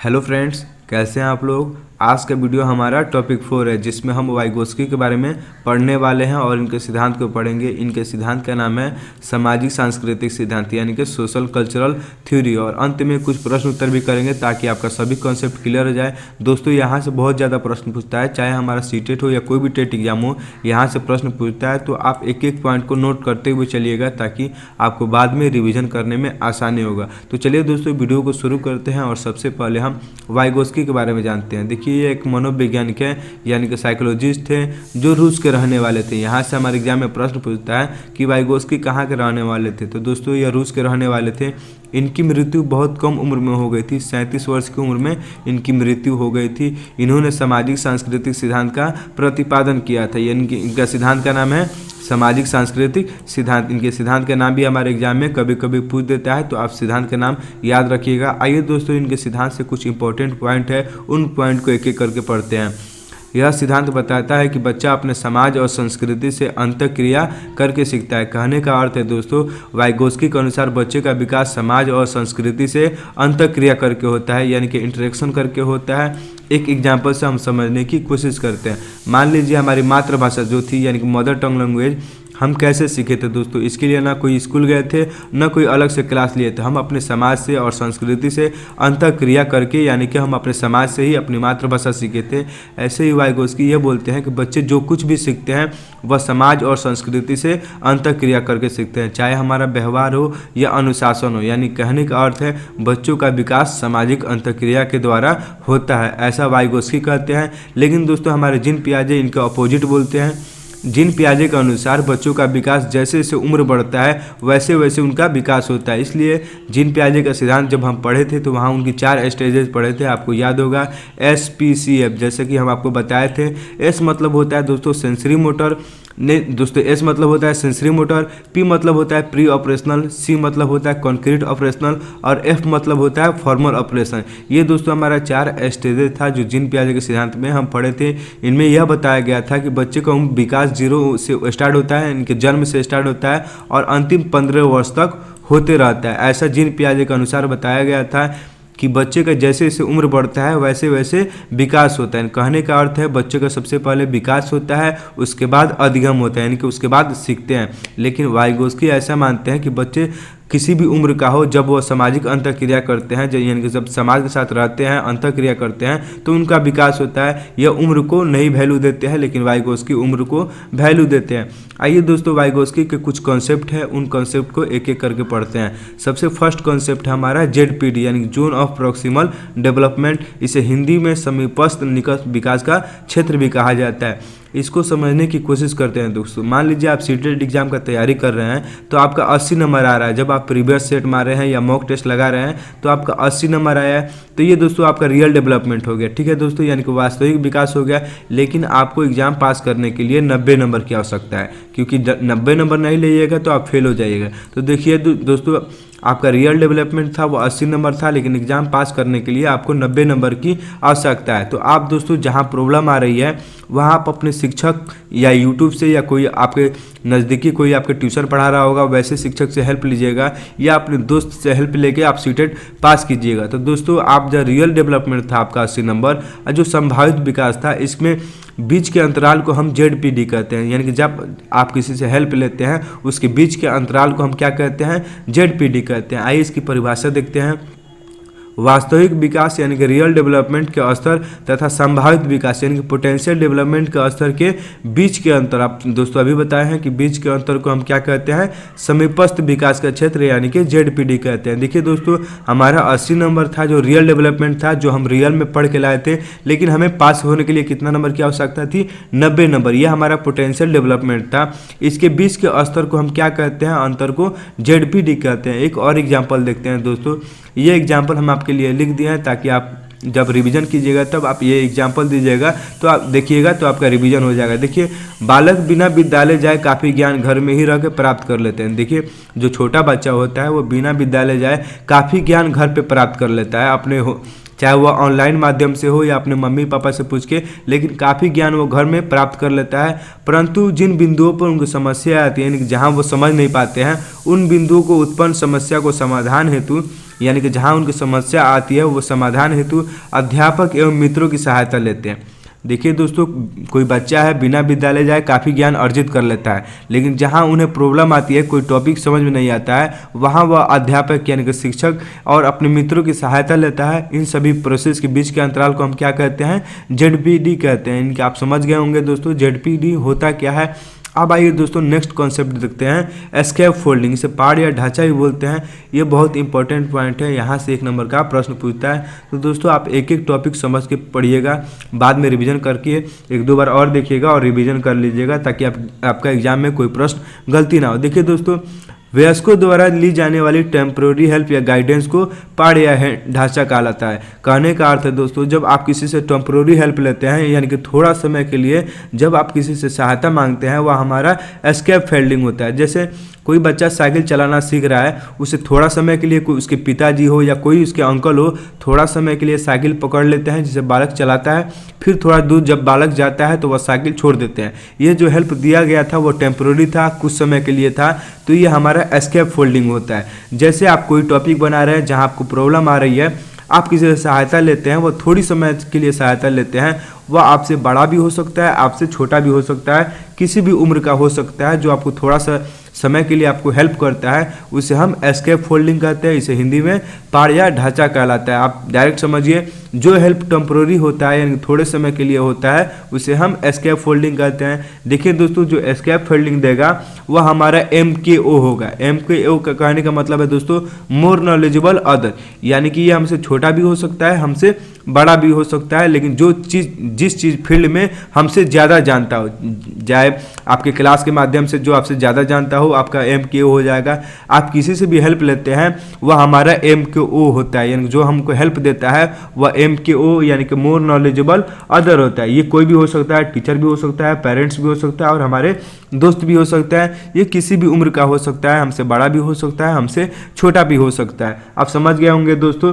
Hello friends, कैसे हैं आप लोग। आज का वीडियो हमारा टॉपिक 4 है, जिसमें हम वाइगोत्स्की के बारे में पढ़ने वाले हैं और इनके सिद्धांत को पढ़ेंगे। इनके सिद्धांत का नाम है सामाजिक सांस्कृतिक सिद्धांत, यानी कि सोशल कल्चरल थ्योरी। और अंत में कुछ प्रश्न उत्तर भी करेंगे ताकि आपका सभी कॉन्सेप्ट क्लियर हो जाए। दोस्तों, यहाँ से बहुत ज़्यादा प्रश्न पूछता है, चाहे हमारा सीटेट हो या कोई भी टेट एग्जाम हो, यहाँ से प्रश्न पूछता है। तो आप एक एक पॉइंट को नोट करते हुए चलिएगा ताकि आपको बाद में रिविजन करने में आसानी होगा। तो चलिए दोस्तों, वीडियो को शुरू करते हैं और सबसे पहले हम वाइगोत्स्की के बारे में जानते हैं। देखिए, ये एक मनोवैज्ञानिक है, यानी कि साइकोलॉजिस्ट थे जो रूस के रहने वाले थे। यहाँ से हमारे एग्जाम में प्रश्न पूछता है कि वाइगोत्स्की कहाँ के रहने वाले थे। तो दोस्तों, ये रूस के रहने वाले थे। इनकी मृत्यु बहुत कम उम्र में हो गई थी, 37 वर्ष की उम्र में इनकी मृत्यु हो गई थी। इन्होंने सामाजिक सांस्कृतिक सिद्धांत का प्रतिपादन किया था। इनका सिद्धांत का नाम है सामाजिक सांस्कृतिक सिद्धांत। इनके सिद्धांत का नाम भी हमारे एग्जाम में कभी कभी पूछ देता है, तो आप सिद्धांत का नाम याद रखिएगा। आइए दोस्तों, इनके सिद्धांत से कुछ इंपॉर्टेंट पॉइंट है, उन पॉइंट को एक एक करके पढ़ते हैं। यह सिद्धांत बताता है कि बच्चा अपने समाज और संस्कृति से अंतःक्रिया करके सीखता है। कहने का अर्थ है दोस्तों, वाइगोत्स्की के अनुसार बच्चे का विकास समाज और संस्कृति से अंतःक्रिया करके होता है, यानी कि इंटरेक्शन करके होता है। एक एग्जाम्पल से हम समझने की कोशिश करते हैं। मान लीजिए हमारी मातृभाषा जो थी, यानी कि मदर टंग लैंग्वेज, हम कैसे सीखे थे दोस्तों। इसके लिए ना कोई स्कूल गए थे, ना कोई अलग से क्लास लिए थे। हम अपने समाज से और संस्कृति से अंतःक्रिया करके, यानी कि हम अपने समाज से ही अपनी मातृभाषा सीखे थे। ऐसे ही वाइगोत्स्की ये बोलते हैं कि बच्चे जो कुछ भी सीखते हैं वह समाज और संस्कृति से अंतःक्रिया करके सीखते हैं, चाहे हमारा व्यवहार हो या अनुशासन हो। यानी कहने का अर्थ है बच्चों का विकास सामाजिक अंतःक्रिया के द्वारा होता है, ऐसा वाइगोत्स्की कहते हैं। लेकिन दोस्तों, हमारे जीन पियाजे इनके अपोजिट बोलते हैं। जीन पियाजे के अनुसार बच्चों का विकास जैसे जैसे उम्र बढ़ता है वैसे वैसे उनका विकास होता है। इसलिए जीन पियाजे का सिद्धांत जब हम पढ़े थे तो वहाँ उनकी 4 स्टेजेस पढ़े थे, आपको याद होगा SPCF, जैसे कि हम आपको बताए थे। S मतलब होता है दोस्तों सेंसरी मोटर, नहीं दोस्तों, S मतलब होता है सेंसरी मोटर, P मतलब होता है प्री ऑपरेशनल, C मतलब होता है कॉन्क्रीट ऑपरेशनल और F मतलब होता है फॉर्मल ऑपरेशन। ये दोस्तों हमारा 4 स्टेजेस था जो जीन पियाजे के सिद्धांत में हम पढ़े थे। इनमें यह बताया गया था कि बच्चे का विकास 0 से स्टार्ट होता है, इनके जन्म से स्टार्ट होता है और अंतिम 15 वर्ष तक होते रहता है। ऐसा जीन पियाजे के अनुसार बताया गया था कि बच्चे का जैसे जैसे उम्र बढ़ता है वैसे वैसे विकास होता है। कहने का अर्थ है बच्चे का सबसे पहले विकास होता है, उसके बाद अधिगम होता है, यानी कि उसके बाद सीखते हैं। लेकिन वाइगोत्स्की ऐसा मानते हैं कि बच्चे किसी भी उम्र का हो, जब वह सामाजिक अंतःक्रिया करते हैं, यानी कि जब समाज के साथ रहते हैं, अंतःक्रिया करते हैं, तो उनका विकास होता है। यह उम्र को नहीं वैल्यू देते हैं, लेकिन वाइगोत्स्की उम्र को वैल्यू देते हैं। आइए दोस्तों, वाइगोत्स्की के कुछ कॉन्सेप्ट हैं, उन कॉन्सेप्ट को एक एक करके पढ़ते हैं। सबसे फर्स्ट कॉन्सेप्ट है हमारा ZPD, यानी जोन ऑफ प्रॉक्सिमल डेवलपमेंट। इसे हिंदी में समीपस्थ निकट विकास का क्षेत्र भी कहा जाता है। इसको समझने की कोशिश करते हैं दोस्तों। मान लीजिए आप सीटेट एग्जाम का तैयारी कर रहे हैं तो आपका 80 नंबर आ रहा है। जब आप प्रीवियस सेट मारे हैं या मॉक टेस्ट लगा रहे हैं तो आपका 80 नंबर आया है, तो ये दोस्तों आपका रियल डेवलपमेंट हो गया, ठीक है दोस्तों, यानी कि वास्तविक विकास हो गया। लेकिन आपको एग्जाम पास करने के लिए 90 नंबर की आवश्यकता है, क्योंकि 90 नंबर नहीं लीजिएगा तो आप फेल हो जाइएगा। तो देखिए दोस्तों, आपका रियल डेवलपमेंट था वो 80 नंबर था, लेकिन एग्जाम पास करने के लिए आपको 90 नंबर की आवश्यकता है। तो आप दोस्तों जहां प्रॉब्लम आ रही है वहां आप अपने शिक्षक या यूट्यूब से या कोई आपके नज़दीकी कोई आपके ट्यूशन पढ़ा रहा होगा वैसे शिक्षक से हेल्प लीजिएगा, या अपने दोस्त से हेल्प लेके आप सीटेट पास कीजिएगा। तो दोस्तों, आप जो रियल डेवलपमेंट था आपका 80 नंबर और जो संभावित विकास था, इसमें बीच के अंतराल को हम ZPD कहते हैं। यानी कि जब आप किसी से हेल्प लेते हैं उसके बीच के अंतराल को हम क्या कहते हैं, ZPD कहते हैं। आइए इसकी परिभाषा देखते हैं। वास्तविक विकास यानी कि रियल डेवलपमेंट के स्तर तथा संभावित विकास यानी कि पोटेंशियल डेवलपमेंट के स्तर के बीच के अंतर, आप दोस्तों अभी बताए हैं कि बीच के अंतर को हम क्या कहते हैं, समीपस्थ विकास का क्षेत्र यानी कि ZPD कहते हैं। देखिए दोस्तों, हमारा 80 नंबर था जो रियल डेवलपमेंट था, जो हम रियल में पढ़ के लाए थे, लेकिन हमें पास होने के लिए कितना नंबर की आवश्यकता थी, 90 नंबर। यह हमारा पोटेंशियल डेवलपमेंट था। इसके बीच के स्तर को हम क्या कहते हैं, अंतर को ZPD कहते हैं। एक और एग्जाम्पल देखते हैं दोस्तों। ये एग्जाम्पल हम आपके लिए लिख दिए हैं ताकि आप जब रिवीजन कीजिएगा तब आप ये एग्जाम्पल दीजिएगा तो आप देखिएगा तो आपका रिवीजन हो जाएगा। देखिए, बालक बिना विद्यालय जाए काफ़ी ज्ञान घर में ही रह के प्राप्त कर लेते हैं। देखिए, जो छोटा बच्चा होता है वो बिना विद्यालय जाए काफ़ी ज्ञान घर पे प्राप्त कर लेता है, अपने चाहे वह ऑनलाइन माध्यम से हो या अपने मम्मी पापा से पूछ के, लेकिन काफ़ी ज्ञान वो घर में प्राप्त कर लेता है। परंतु जिन बिंदुओं पर उनको समस्या आती है, यानी कि जहाँ वो समझ नहीं पाते हैं, उन बिंदुओं को उत्पन्न समस्या को समाधान हेतु यानी कि जहाँ उनकी समस्या आती है वो समाधान हेतु अध्यापक एवं मित्रों की सहायता लेते हैं। देखिए दोस्तों, कोई बच्चा है बिना विद्यालय जाए काफ़ी ज्ञान अर्जित कर लेता है, लेकिन जहाँ उन्हें प्रॉब्लम आती है, कोई टॉपिक समझ में नहीं आता है, वहाँ वह अध्यापक यानी कि शिक्षक और अपने मित्रों की सहायता लेता है। इन सभी प्रोसेस के बीच के अंतराल को हम क्या कहते हैं? ZPD कहते हैं। इनके आप समझ गए होंगे दोस्तों ZPD होता क्या है। अब आइए दोस्तों नेक्स्ट कॉन्सेप्ट देखते हैं, एस्केप फोल्डिंग। इसे पाड़ या ढांचा भी बोलते हैं। ये बहुत इंपॉर्टेंट पॉइंट है, यहाँ से 1 नंबर का प्रश्न पूछता है। तो दोस्तों आप एक एक टॉपिक समझ के पढ़िएगा, बाद में रिवीजन करके 1-2 बार और देखिएगा और रिवीजन कर लीजिएगा, ताकि आपका एग्जाम में कोई प्रश्न गलती ना हो। देखिए दोस्तों, वयस्कों द्वारा ली जाने वाली टेम्प्रोरी हेल्प या गाइडेंस को पाड़ या ढांचा कहलाता है। कहने का अर्थ है दोस्तों, जब आप किसी से टेम्प्रोरी हेल्प लेते हैं, यानी कि थोड़ा समय के लिए जब आप किसी से सहायता मांगते हैं, वह हमारा एस्केप फोल्डिंग होता है। जैसे कोई बच्चा साइकिल चलाना सीख रहा है, उसे थोड़ा समय के लिए कोई उसके पिताजी हो या कोई उसके अंकल हो, थोड़ा समय के लिए साइकिल पकड़ लेते हैं, जिसे बालक चलाता है। फिर थोड़ा दूर जब बालक जाता है तो वह साइकिल छोड़ देते हैं। ये जो हेल्प दिया गया था वो टेम्प्रोरी था, कुछ समय के लिए था, तो ये हमारा एस्केप फोल्डिंग होता है। जैसे आप कोई टॉपिक बना रहे हैं जहाँ आपको प्रॉब्लम आ रही है, आप किसी से सहायता लेते हैं, वो थोड़ी समय के लिए सहायता लेते हैं, वह आपसे बड़ा भी हो सकता है, आपसे छोटा भी हो सकता है, किसी भी उम्र का हो सकता है। जो आपको थोड़ा सा समय के लिए आपको हेल्प करता है उसे हम एस्केप फोल्डिंग कहते हैं। इसे हिंदी में पाड़ या ढांचा कहलाता है। आप डायरेक्ट समझिए, जो हेल्प टेम्प्रोरी होता है यानी थोड़े समय के लिए होता है उसे हम एस्केप फोल्डिंग कहते हैं। देखिए दोस्तों, जो एस्केप फोल्डिंग देगा वह हमारा MKO होगा। MKO का कहने का मतलब है दोस्तों मोर नॉलेजेबल अदर, यानी कि ये हमसे छोटा भी हो सकता है, हमसे बड़ा भी हो सकता है, लेकिन जिस चीज़ फील्ड में हमसे ज़्यादा जानता हो, चाहे आपके क्लास के माध्यम से जो आपसे ज़्यादा जानता हो, आपका MKO हो जाएगा। आप किसी से भी हेल्प लेते हैं वह हमारा MKO होता है, यानी जो हमको हेल्प देता है वह MKO यानी कि मोर नॉलेजेबल अदर होता है। ये कोई भी हो सकता है, टीचर भी हो सकता है, पेरेंट्स भी हो सकता है और हमारे दोस्त भी हो सकता है। ये किसी भी उम्र का हो सकता है, हमसे बड़ा भी हो सकता है, हमसे छोटा भी हो सकता है। आप समझ गए होंगे दोस्तों,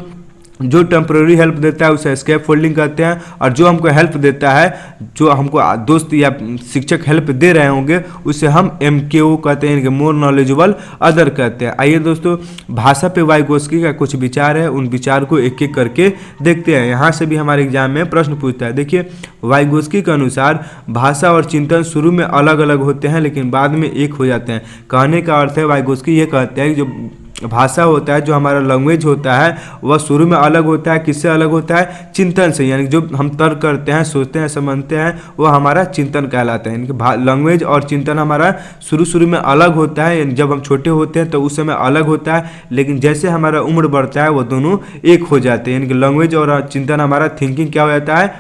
जो टेम्प्रोरी हेल्प देता है उसे एस्केप फोल्डिंग कहते हैं, और जो हमको हेल्प देता है, जो हमको दोस्त या शिक्षक हेल्प दे रहे होंगे, उसे हम MKO कहते हैं, कि मोर नॉलेजेबल अदर कहते हैं। आइए दोस्तों, भाषा पे वाइगोस्की का कुछ विचार है, उन विचार को एक एक करके देखते हैं। यहाँ से भी हमारे एग्जाम में प्रश्न पूछता है। देखिए, वाइगोस्की के अनुसार भाषा और चिंतन शुरू में अलग अलग होते हैं लेकिन बाद में एक हो जाते हैं। कहने का अर्थ है, वाइगोस्की ये कहते हैं कि जो भाषा होता है, जो हमारा लैंग्वेज होता है, वह शुरू में अलग होता है। किससे अलग होता है? चिंतन से, यानी जो हम तर्क करते हैं, सोचते हैं, समझते हैं, वह हमारा चिंतन कहलाता है। यानी कि लैंग्वेज और चिंतन हमारा शुरू में अलग होता है। यानी जब हम छोटे होते हैं तो उस समय अलग होता है, लेकिन जैसे हमारा उम्र बढ़ता है वो दोनों एक हो जाते हैं। यानी कि लैंग्वेज और चिंतन हमारा थिंकिंग क्या हो जाता है?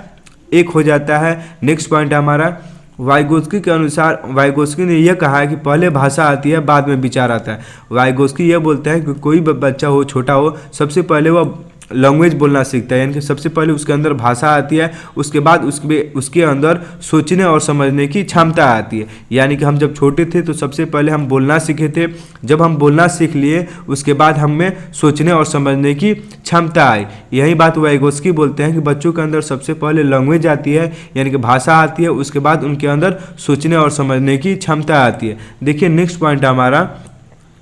एक हो जाता है। नेक्स्ट पॉइंट है हमारा, वाइगोस्की के अनुसार, वाइगोस्की ने यह कहा है कि पहले भाषा आती है बाद में विचार आता है। वाइगोस्की यह बोलते हैं कि कोई बच्चा हो, छोटा हो, सबसे पहले वह लैंग्वेज बोलना सीखता है, यानी कि सबसे पहले उसके अंदर भाषा आती है, उसके बाद उसके अंदर सोचने और समझने की क्षमता आती है। यानी कि हम जब छोटे थे तो सबसे पहले हम बोलना सीखे थे, जब हम बोलना सीख लिए उसके बाद हमें सोचने और समझने की क्षमता आई। यही बात वाइगोस्की बोलते हैं कि बच्चों के अंदर सबसे पहले लैंग्वेज आती है, यानी कि भाषा आती है, उसके बाद उनके अंदर सोचने और समझने की क्षमता आती है। देखिए नेक्स्ट पॉइंट हमारा,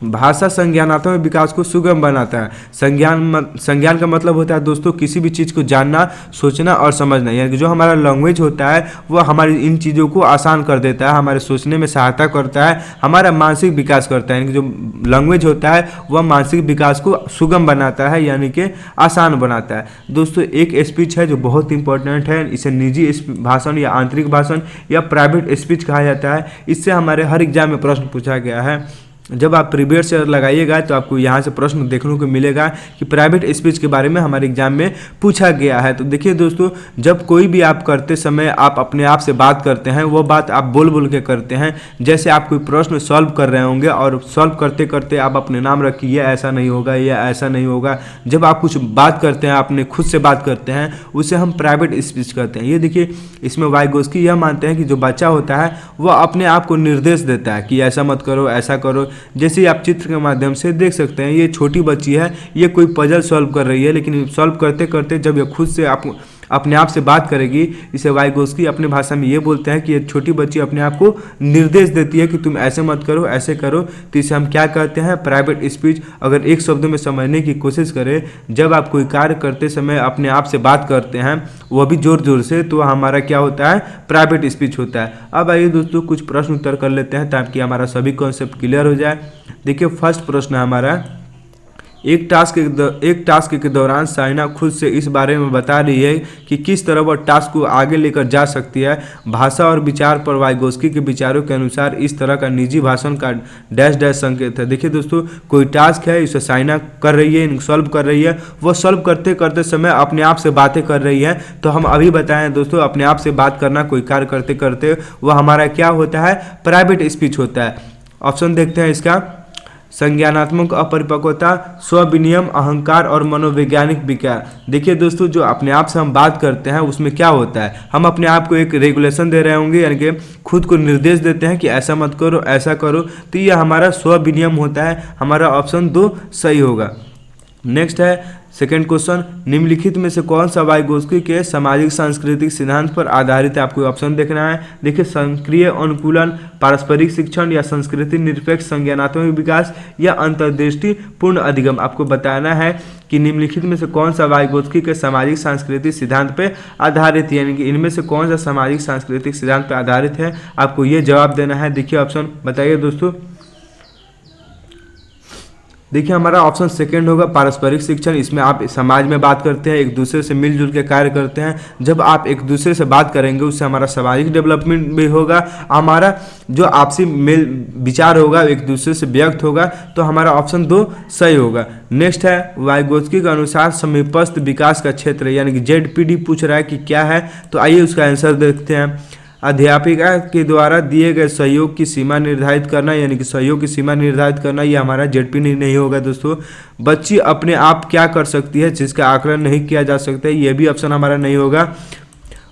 भाषा संज्ञानात्मक विकास को सुगम बनाता है। संज्ञान का मतलब होता है दोस्तों किसी भी चीज़ को जानना, सोचना और समझना। यानी कि जो हमारा लैंग्वेज होता है वह हमारी इन चीज़ों को आसान कर देता है, हमारे सोचने में सहायता करता है, हमारा मानसिक विकास करता है। यानी कि जो लैंग्वेज होता है वह मानसिक विकास को सुगम बनाता है, यानी कि आसान बनाता है। दोस्तों एक स्पीच है जो बहुत इंपॉर्टेंट है, इसे निजी भाषण या आंतरिक भाषण या प्राइवेट स्पीच कहा जाता है। इससे हमारे हर एग्जाम में प्रश्न पूछा गया है। जब आप प्रीवियस ईयर लगाइएगा तो आपको यहाँ से प्रश्न देखने को मिलेगा कि प्राइवेट स्पीच के बारे में हमारे एग्जाम में पूछा गया है। तो देखिए दोस्तों, जब कोई भी आप करते समय आप अपने आप से बात करते हैं, वो बात आप बोल बोल के करते हैं। जैसे आप कोई प्रश्न सॉल्व कर रहे होंगे और सॉल्व करते करते आप अपने नाम रखिए, ये ऐसा नहीं होगा, ये ऐसा नहीं होगा। जब आप कुछ बात करते हैं, अपने खुद से बात करते हैं, उसे हम प्राइवेट स्पीच कहते हैं। ये देखिए, इसमें वाइगोस्की यह मानते हैं कि जो बच्चा होता है वह अपने आप को निर्देश देता है कि ऐसा मत करो, ऐसा करो। जैसे आप चित्र के माध्यम से देख सकते हैं, ये छोटी बच्ची है, ये कोई पजल सॉल्व कर रही है, लेकिन सॉल्व करते करते जब ये खुद से आप अपने आप से बात करेगी, इसे वाइगोस्की अपने भाषा में ये बोलते हैं कि ये छोटी बच्ची अपने आप को निर्देश देती है कि तुम ऐसे मत करो, ऐसे करो। तो इसे हम क्या कहते हैं? Private speech. अगर एक शब्द में समझने की कोशिश करें, जब आप कोई कार्य करते समय अपने आप से बात करते हैं, वह भी जोर जोर से, तो हमारा क्या होता है? प्राइवेट स्पीच होता है। अब आइए दोस्तों कुछ प्रश्न उत्तर कर लेते हैं ताकि हमारा सभी कॉन्सेप्ट क्लियर हो जाए। देखिए फर्स्ट प्रश्न है हमारा, एक टास्क के दौरान साइना खुद से इस बारे में बता रही है कि किस तरह वह टास्क को आगे लेकर जा सकती है। भाषा और विचार पर वाइगोस्की के विचारों के अनुसार इस तरह का निजी भाषण का डैश डैश संकेत है। देखिए दोस्तों, कोई टास्क है, इसे साइना कर रही है, सॉल्व कर रही है, वह सॉल्व करते करते समय अपने आप से बातें कर रही है। तो हम अभी बताएं दोस्तों, अपने आप से बात करना कोई कार्य करते करते वह हमारा क्या होता है? प्राइवेट स्पीच होता है। ऑप्शन देखते हैं इसका, संज्ञानात्मक अपरिपक्वता, स्वविनियम, अहंकार और मनोवैज्ञानिक विकार। देखिए दोस्तों, जो अपने आप से हम बात करते हैं उसमें क्या होता है? हम अपने आप को एक रेगुलेशन दे रहे होंगे, यानी कि खुद को निर्देश देते हैं कि ऐसा मत करो, ऐसा करो। तो यह हमारा स्वविनियम होता है। हमारा ऑप्शन 2 सही होगा। नेक्स्ट है सेकेंड क्वेश्चन, निम्नलिखित में से कौन सा वाइगोस्की के सामाजिक सांस्कृतिक सिद्धांत पर आधारित है? आपको ऑप्शन देखना है। देखिए, सक्रिय अनुकूलन, पारस्परिक शिक्षण या संस्कृति निरपेक्ष संज्ञानात्मक विकास या अंतर्दृष्टि पूर्ण अधिगम। आपको बताना है कि निम्नलिखित में से कौन सा वाइगोस्की के सामाजिक सांस्कृतिक सिद्धांत पर आधारित है, यानी कि इनमें से कौन सा सामाजिक सांस्कृतिक सिद्धांत पर आधारित है। आपको ये जवाब देना है। देखिए ऑप्शन बताइए दोस्तों। देखिए हमारा ऑप्शन सेकंड होगा, पारस्परिक शिक्षण। इसमें आप समाज में बात करते हैं, एक दूसरे से मिलजुल के कार्य करते हैं। जब आप एक दूसरे से बात करेंगे उससे हमारा सामाजिक डेवलपमेंट भी होगा, हमारा जो आपसी मेल विचार होगा एक दूसरे से व्यक्त होगा। तो हमारा ऑप्शन 2 सही होगा। नेक्स्ट है, वाइगोस्की के अनुसार समीपस्थ विकास का क्षेत्र, यानी कि ZPD पूछ रहा है कि क्या है। तो आइए उसका आंसर देखते हैं। अध्यापिका के द्वारा दिए गए सहयोग की सीमा निर्धारित करना, यानी कि सहयोग की सीमा निर्धारित करना, ये हमारा ZPD नहीं होगा दोस्तों। बच्ची अपने आप क्या कर सकती है जिसका आकलन नहीं किया जा सकता है, ये भी ऑप्शन हमारा नहीं होगा।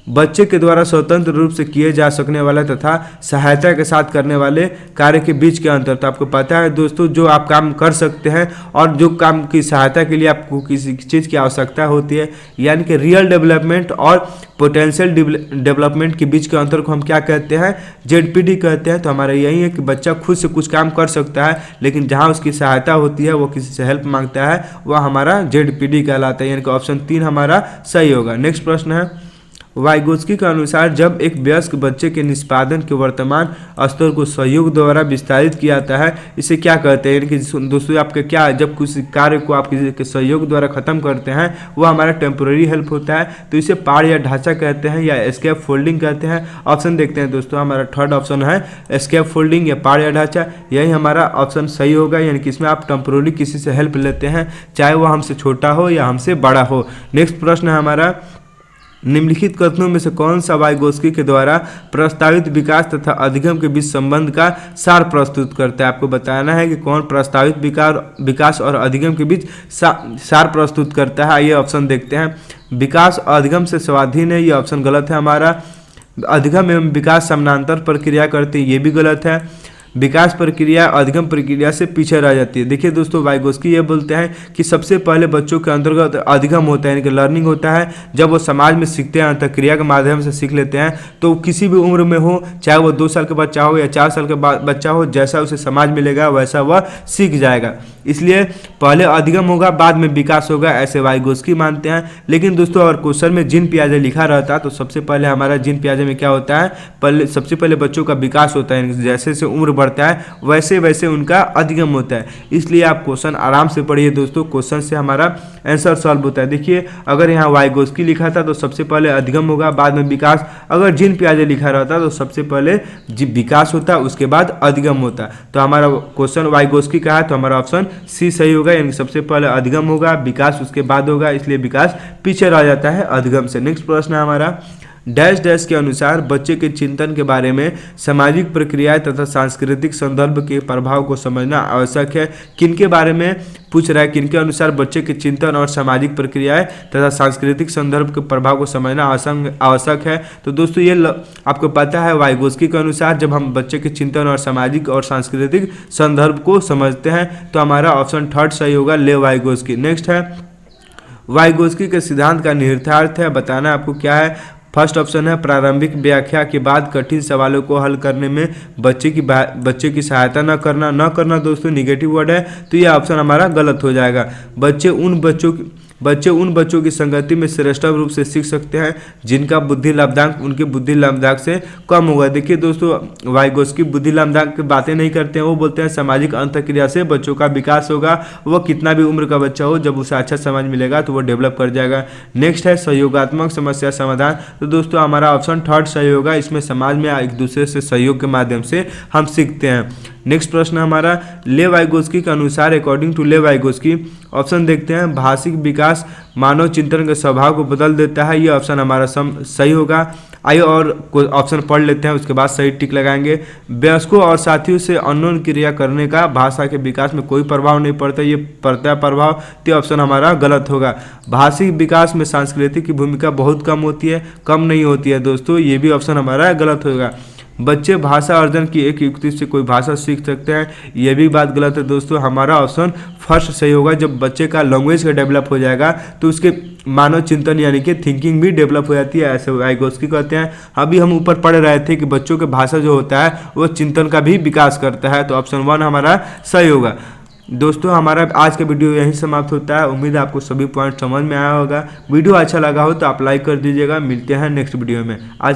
बच्चे के द्वारा स्वतंत्र रूप से किए जा सकने वाला तथा सहायता के साथ करने वाले कार्य के बीच के अंतर। तो आपको पता है दोस्तों, जो आप काम कर सकते हैं और जो काम की सहायता के लिए आपको किसी चीज़ की आवश्यकता होती है, यानी कि रियल डेवलपमेंट और पोटेंशियल डेवलपमेंट के बीच के अंतर को हम क्या कहते हैं? ZPD कहते हैं। तो हमारा यही है कि बच्चा खुद से कुछ काम कर सकता है, लेकिन जहाँ उसकी सहायता होती है, वो किसी से हेल्प मांगता है, वह हमारा ZPD कहलाता है, यानी कि ऑप्शन 3 हमारा सही होगा। नेक्स्ट प्रश्न है, वाइगोस्की के अनुसार जब एक वयस्क बच्चे के निष्पादन के वर्तमान स्तर को सहयोग द्वारा विस्तारित किया जाता है, इसे क्या कहते हैं? यानी कि दोस्तों आपके क्या, जब किसी कार्य को आप किसी के सहयोग द्वारा खत्म करते हैं, वो हमारा टेम्पोररी हेल्प होता है। तो इसे पाड़ या ढांचा कहते हैं या एस्केप फोल्डिंग कहते हैं। ऑप्शन देखते हैं दोस्तों, हमारा थर्ड ऑप्शन है एस्केप फोल्डिंग या पाड़ या ढांचा। यही हमारा ऑप्शन सही होगा, यानी कि इसमें आप टेम्पोररी किसी से हेल्प लेते हैं, चाहे वो हमसे छोटा हो या हमसे बड़ा हो। नेक्स्ट प्रश्न है हमारा, निम्नलिखित कथनों में से कौन सा वाइगोस्की के द्वारा प्रस्तावित विकास तथा अधिगम के बीच संबंध का सार प्रस्तुत करता है? आपको बताना है कि कौन प्रस्तावित विकास और अधिगम के बीच सार प्रस्तुत करता है। ये ऑप्शन देखते हैं। विकास अधिगम से स्वाधीन है, ये ऑप्शन गलत है हमारा। अधिगम एवं विकास समानांतर प्रक्रिया करते हैं, ये भी गलत है। विकास प्रक्रिया अधिगम प्रक्रिया से पीछे रह जाती है। देखिए दोस्तों, वाइगोस्की ये बोलते हैं कि सबसे पहले बच्चों के अंतर्गत अधिगम होता है, यानी कि लर्निंग होता है। जब वो समाज में सीखते हैं, अंतःक्रिया के माध्यम से सीख लेते हैं, तो किसी भी उम्र में हो, चाहे वो 2 साल का बच्चा हो या 4 साल का बच्चा हो, जैसा उसे समाज मिलेगा वैसा वह सीख जाएगा। इसलिए पहले अधिगम होगा, बाद में विकास होगा, ऐसे वाइगोस्की मानते हैं। लेकिन दोस्तों अगर क्वेश्चन में जीन पियाजे लिखा रहता तो सबसे पहले हमारा जीन पियाजे में क्या होता है? सबसे पहले बच्चों का विकास होता है, जैसे जैसे उम्र बढ़ता है वैसे वैसे उनका अधिगम होता है। इसलिए आप क्वेश्चन आराम से पढ़िए दोस्तों, क्वेश्चन से हमारा आंसर सॉल्व होता है। देखिए अगर यहाँ वाइगोस्की लिखा था तो सबसे पहले अधिगम होगा, बाद में विकास। अगर जीन पियाजे लिखा रहता तो सबसे पहले विकास होता, उसके बाद अधिगम होता। तो हमारा क्वेश्चन वाइगोस्की का है, तो हमारा ऑप्शन सी सही होगा, यानी सबसे पहले अधिगम होगा, विकास उसके बाद होगा, इसलिए विकास पीछे रह जाता है अधिगम से। नेक्स्ट प्रश्न है हमारा, डैश डैश के अनुसार बच्चे के चिंतन के बारे में सामाजिक प्रक्रियाएं तथा सांस्कृतिक संदर्भ के प्रभाव को समझना आवश्यक है। किनके बारे में पूछ रहा है? किनके अनुसार बच्चे के चिंतन और सामाजिक प्रक्रियाएं तथा सांस्कृतिक संदर्भ के प्रभाव को समझना आवश्यक है। तो दोस्तों ये आपको पता है, वाइगोस्की के अनुसार जब हम बच्चे के चिंतन और सामाजिक और सांस्कृतिक संदर्भ को समझते हैं तो हमारा ऑप्शन थर्ड सही होगा, ले वाइगोस्की। नेक्स्ट है, वाइगोस्की के सिद्धांत का निहितार्थ है, बताना आपको क्या है। फर्स्ट ऑप्शन है प्रारंभिक व्याख्या के बाद कठिन सवालों को हल करने में बच्चे की सहायता न करना दोस्तों निगेटिव वर्ड है, तो यह ऑप्शन हमारा गलत हो जाएगा। बच्चे उन बच्चों की संगति में श्रेष्ठ रूप से सीख सकते हैं जिनका बुद्धि लाभदायक उनके बुद्धि लाभदायक से कम होगा। देखिए दोस्तों, वाइगोस्की बुद्धि लाभदायक की बातें नहीं करते हैं, वो बोलते हैं सामाजिक अंतःक्रिया से बच्चों का विकास होगा। वह कितना भी उम्र का बच्चा हो, जब उसे अच्छा समझ मिलेगा तो वो डेवलप कर जाएगा। नेक्स्ट है सहयोगात्मक समस्या समाधान। तो दोस्तों हमारा ऑप्शन थर्ड सही होगा। इसमें समाज में एक दूसरे से सहयोग के माध्यम से हम सीखते हैं। नेक्स्ट प्रश्न हमारा ले वाइगोस्की के अनुसार, अकॉर्डिंग टू ले वाइगोस्की, ऑप्शन देखते हैं भाषिक विकास मानव चिंतन के स्वभाव को बदल देता है। ये ऑप्शन हमारा सही होगा। आइए और कोई ऑप्शन पढ़ लेते हैं, उसके बाद सही टिक लगाएंगे। वयस्कों और साथियों से अनोन क्रिया करने का भाषा के विकास में कोई प्रभाव नहीं पड़ता, ये पड़ता है प्रभाव, तो ऑप्शन हमारा गलत होगा। भाषिक विकास में सांस्कृतिक की भूमिका बहुत कम होती है, कम नहीं होती है दोस्तों, ये भी ऑप्शन हमारा गलत होगा। बच्चे भाषा अर्जन की एक युक्ति से कोई भाषा सीख सकते हैं, यह भी बात गलत है दोस्तों। हमारा ऑप्शन फर्स्ट सही होगा। जब बच्चे का लैंग्वेज का डेवलप हो जाएगा तो उसके मानव चिंतन यानी कि थिंकिंग भी डेवलप हो जाती है, ऐसे वाइगोस्की कहते हैं। अभी हम ऊपर पढ़ रहे थे कि बच्चों के भाषा जो होता है वो चिंतन का भी विकास करता है, तो ऑप्शन 1 हमारा सही होगा। दोस्तों हमारा आज का वीडियो यहीं समाप्त होता है। उम्मीद है आपको सभी पॉइंट समझ में आया होगा। वीडियो अच्छा लगा हो तो आप लाइक कर दीजिएगा। मिलते हैं नेक्स्ट वीडियो में। आज